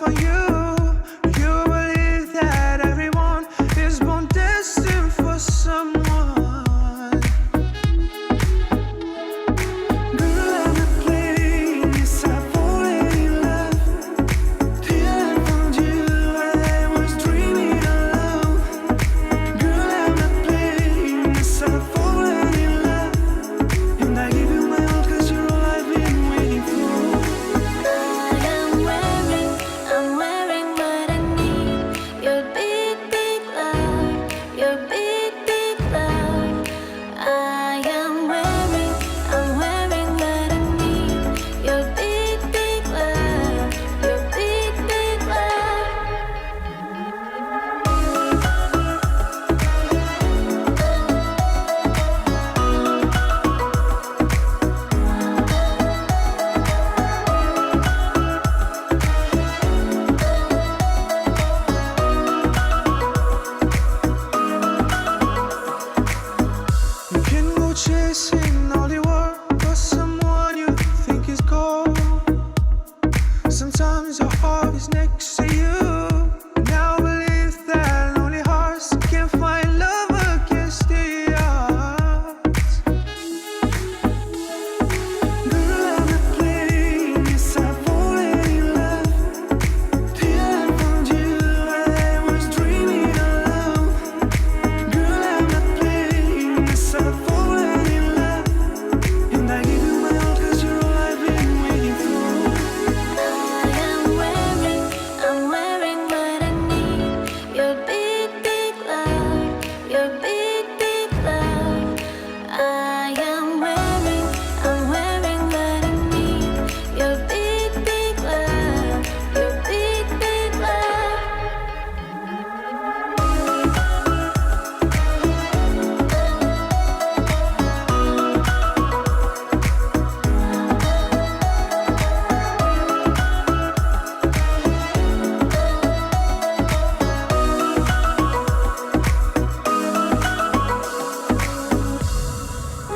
for you. You believe that everyone is born destined for someone. Girl, I'm not playing, yes, I've fallen in love. Till I found you, I was dreaming alone. Girl, I'm not playing, yes, I've fallen in love. And I give you my all 'cause you're all I've been waiting for. I'm wearing what I need. Your big, big love. Your big, big love. I'm wearing what I need. Your big, big love. Your big, big love. You can go chasing all the world for someone you think is gold. Sometimes your heart is next to you. Now believe that only hearts can find love against the odds. Girl, I'm not playing, yes, I've fallen in love. Till I found you, I was dreaming alone. Girl, I'm not playing, yes, I've fallen in love. And I give you my all 'cause you're all I've been waiting for. I'm wearing what I need. Your big, big love. Your big, big love. I'm wearing what I need. Your big, big love. Your big, big love.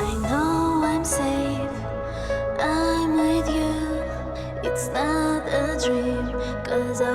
I know I'm safe. I'm with you. It's not a dream, 'cause I